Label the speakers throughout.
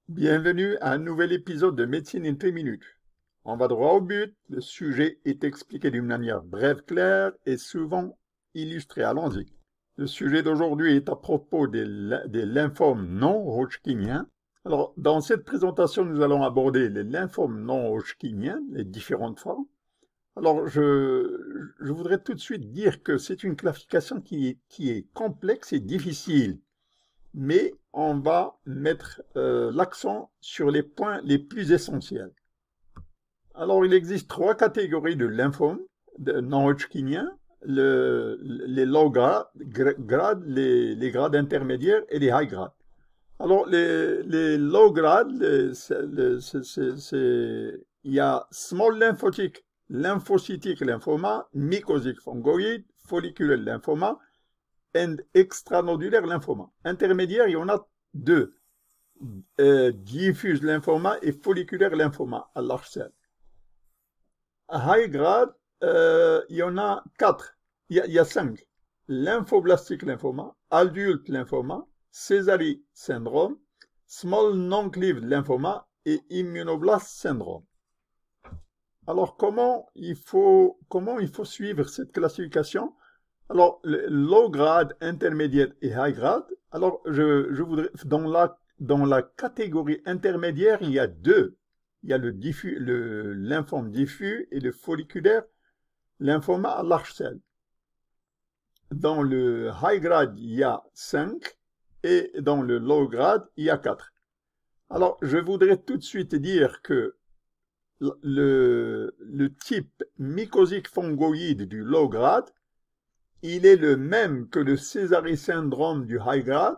Speaker 1: Bienvenue à un nouvel épisode de Médecine in 3 minutes. On va droit au but, le sujet est expliqué d'une manière brève, claire et souvent illustrée. Allons-y. Le sujet d'aujourd'hui est à propos des lymphomes non hodgkiniens. Alors, dans cette présentation, nous allons aborder les lymphomes non hodgkiniens, les différentes formes. Alors, je voudrais tout de suite dire que c'est une classification qui est complexe et difficile, mais on va mettre l'accent sur les points les plus essentiels. Alors, il existe 3 catégories de lymphomes non-hodgkiniens, les low grades, les grades intermédiaires et les high grades. Alors, les low grades, il y a small lymphocytic lymphoma, mycosic fungoid, folliculaire lymphoma, and extranodulaire lymphoma. Intermédiaire, il y en a 2. Diffuse lymphoma et folliculaire lymphoma à large cell. High grade, il y en a 4. Il y a 5. Lymphoblastic lymphoma, adulte lymphoma, Sézary syndrome, small non-cleaved lymphoma et immunoblast syndrome. Alors, comment il faut suivre cette classification? Alors, low grade, intermédiaire et high grade. Alors, je voudrais, dans la catégorie intermédiaire, il y a 2. Il y a le lymphome diffus et le folliculaire lymphoma à large cell. Dans le high grade, il y a 5 et dans le low grade, il y a 4. Alors, je voudrais tout de suite dire que le type mycosique fungoïde du low grade, il est le même que le Sézary syndrome du high grade,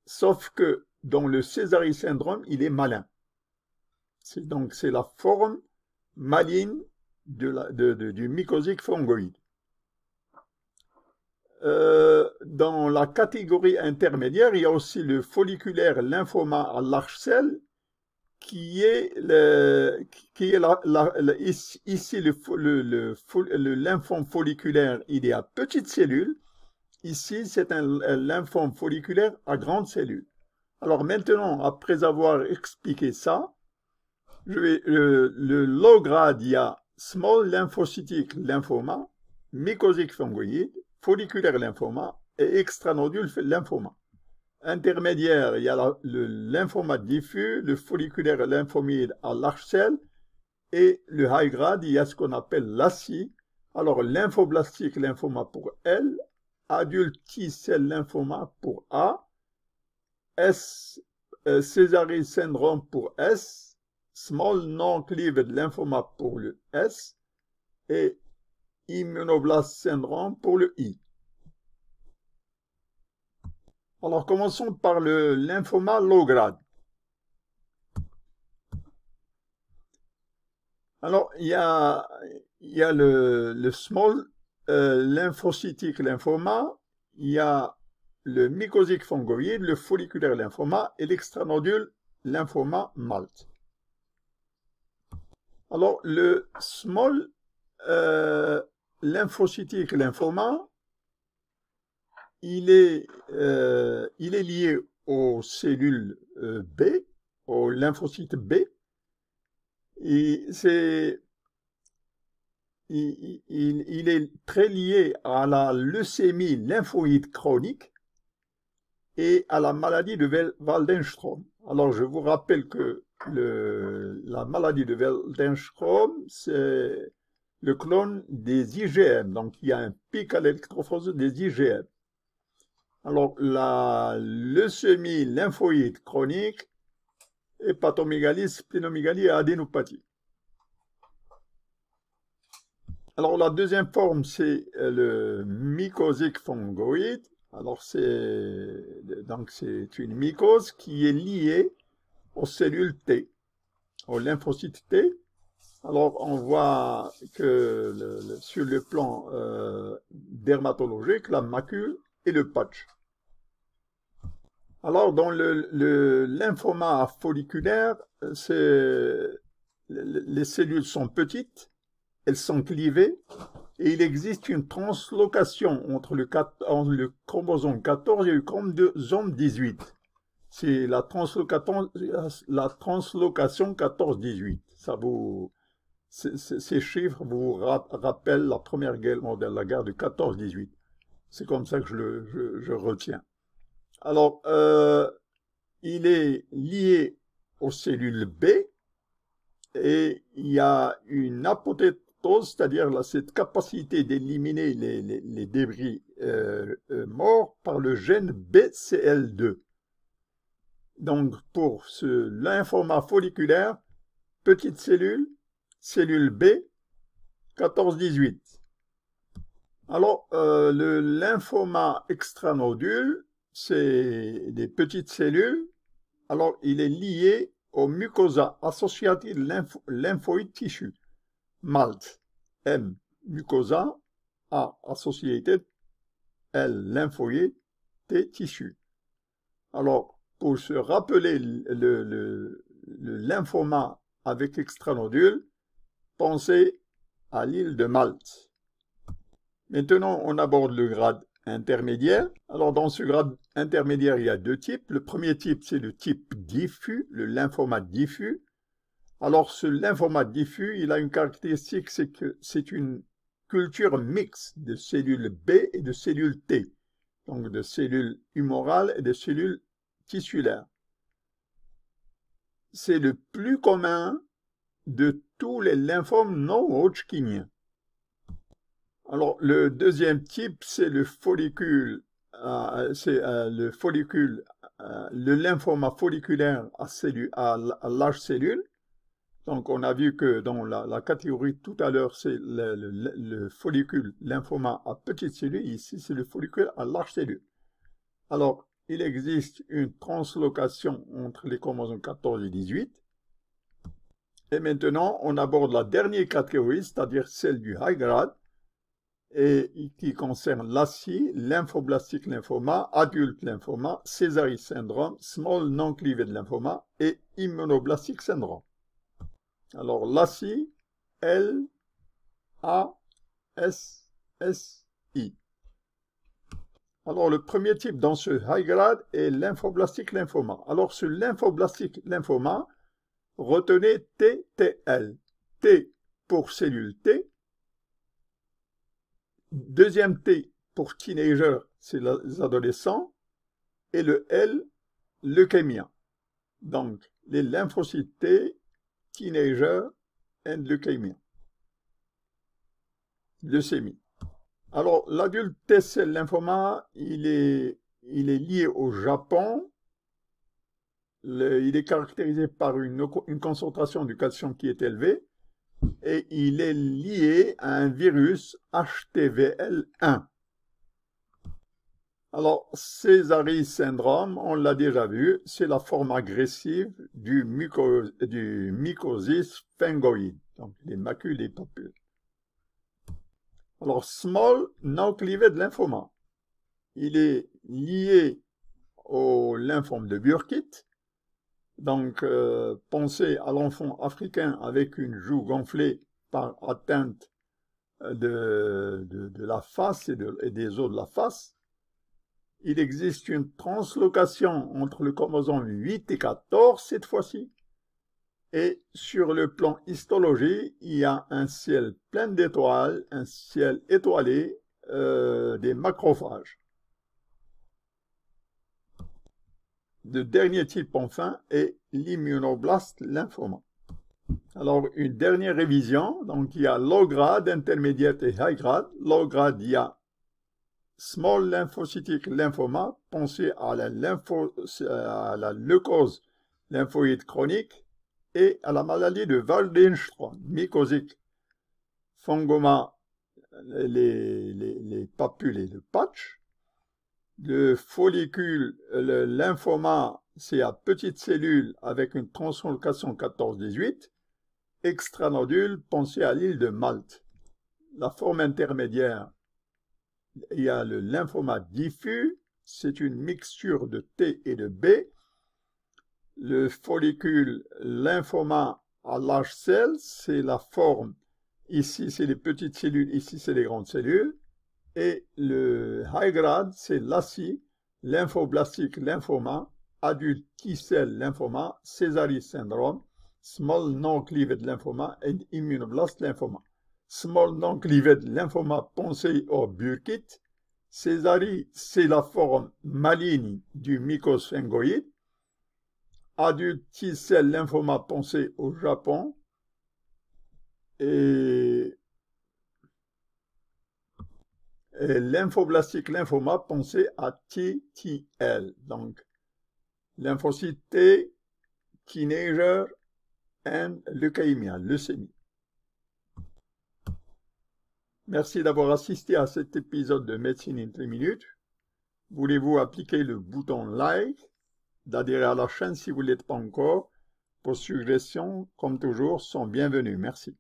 Speaker 1: sauf que dans le Sézary syndrome, il est malin. Donc, c'est la forme maligne du mycosique fungoïde. Dans la catégorie intermédiaire, il y a aussi le folliculaire lymphoma à large cell, qui est ici le lymphome folliculaire, il est à petite cellule. Ici, c'est un lymphome folliculaire à grande cellule. Alors maintenant, après avoir expliqué ça, le low grade, il y a small lymphocytic lymphoma, mycosic fungoïde, folliculaire lymphoma et extranodule lymphoma. Intermédiaire, il y a le lymphoma diffus, le folliculaire lymphomide à large cell, et le high grade, il y a ce qu'on appelle l'ASI. Alors, lymphoblastique lymphoma pour L, adulte T-cell lymphoma pour A, Sézary syndrome pour S, small non-cleaved lymphoma pour le S, et immunoblast syndrome pour le I. Alors, commençons par le lymphoma low grade. Alors, il y a le small lymphocytic lymphoma, il y a le mycosique fungoïde, le folliculaire lymphoma et l'extranodule lymphoma MALT. Alors, le small lymphocytic lymphoma, il est lié aux cellules B, aux lymphocytes B, et il est très lié à la leucémie lymphoïde chronique et à la maladie de Waldenström. Alors, je vous rappelle que la maladie de Waldenström, c'est le clone des IgM. Donc, il y a un pic à l'électrophorèse des IgM. Alors, la leucémie lymphoïde chronique, hépatomégalie, splénomégalie et adénopathie. Alors, la deuxième forme, c'est le mycosique fungoïde. Alors, c'est une mycose qui est liée aux cellules T, aux lymphocytes T. Alors, on voit que sur le plan dermatologique, la macule et le patch. Alors, dans le lymphoma folliculaire, les cellules sont petites, elles sont clivées, et il existe une translocation entre le chromosome 14 et le chromosome 18. C'est la translocation 14-18. Ça vous, ces chiffres vous rappellent la Première Guerre mondiale, la guerre de 14-18. C'est comme ça que je retiens. Alors, il est lié aux cellules B et il y a une apoptose, c'est-à-dire cette capacité d'éliminer les débris morts par le gène BCL2. Donc, pour ce lymphoma folliculaire, petite cellule, cellule B, 14-18. Alors, le lymphoma extranodule, c'est des petites cellules. Alors, il est lié au mucosa associative lymphoid tissue. MALT, M, mucosa, A, associated, L, lymphoïde, T, tissue. Alors, pour se rappeler le lymphoma avec extranodule, pensez à l'île de Malte. Maintenant, on aborde le grade intermédiaire. Alors, dans ce grade intermédiaire, il y a deux types. Le premier type, c'est le type diffus, le lymphoma diffus. Alors, ce lymphoma diffus, il a une caractéristique, c'est que c'est une culture mixte de cellules B et de cellules T. Donc, de cellules humorales et de cellules tissulaires. C'est le plus commun de tous les lymphomes non hodgkiniens. Alors, le deuxième type, c'est le follicule, le lymphoma folliculaire à large cellule. Donc, on a vu que dans la catégorie tout à l'heure, c'est le follicule lymphoma à petite cellule. Ici, c'est le follicule à large cellule. Alors, il existe une translocation entre les chromosomes 14 et 18. Et maintenant, on aborde la dernière catégorie, c'est-à-dire celle du high grade, et qui concerne l'ASI, lymphoblastique lymphoma, adulte lymphoma, Sézary syndrome, small non-cleaved lymphoma et immunoblastic syndrome. Alors, l'ASI, L-A-S-S-I. Alors, le premier type dans ce high grade est lymphoblastique lymphoma. Alors, ce lymphoblastique lymphoma, retenez TTL. T pour cellule T. Deuxième T pour teenager, c'est les adolescents. Et le L, leukémia. Donc, les lymphocytes T, teenager and leukemia. Leucémie. Alors, l'adulte T-cell lymphoma, il est lié au Japon. Il est caractérisé par une concentration du calcium qui est élevée. Et il est lié à un virus HTVL1. Alors, Sézary syndrome, on l'a déjà vu, c'est la forme agressive du mycosis fungoïde, donc les macules et papules. Alors, small non-cleaved lymphoma, il est lié au lymphome de Burkitt. Donc, pensez à l'enfant africain avec une joue gonflée par atteinte de la face et des os de la face. Il existe une translocation entre le chromosome 8 et 14 cette fois-ci. Et sur le plan histologie, il y a un ciel plein d'étoiles, un ciel étoilé, des macrophages. Le dernier type, enfin, est l'immunoblast lymphoma. Alors, une dernière révision. Donc, il y a low grade, intermédiaire et high grade. Low grade, il y a small lymphocytic lymphoma. Pensez à la leucose lymphoïde chronique et à la maladie de Waldenström, mycosique, fongoma, les papules et le patch. Le follicule, le lymphoma, c'est à petite cellule avec une translocation 14-18. Extranodule, pensez à l'île de Malte. La forme intermédiaire, il y a le lymphoma diffus, c'est une mixture de T et de B. Le follicule lymphoma à large cell, c'est la forme, ici c'est les petites cellules, ici c'est les grandes cellules. Et le high grade, c'est l'ASI, lymphoblastique lymphoma, adult T-cell lymphoma, Sézary syndrome, small non-cleaved lymphoma and immunoblast lymphoma. Small non-cleaved lymphoma pensée au Burkitt. Sézary, c'est la forme maligne du mycose phagoïde. Adulte T-cell lymphoma pensée au Japon. Et lymphoblastique lymphoma pensée à TTL. Donc, lymphocyte T, teenager, and leukemia, leucémie. Merci d'avoir assisté à cet épisode de Médecine in 3 minutes. Voulez-vous appliquer le bouton like, d'adhérer à la chaîne si vous ne l'êtes pas encore. Vos suggestions, comme toujours, sont bienvenues. Merci.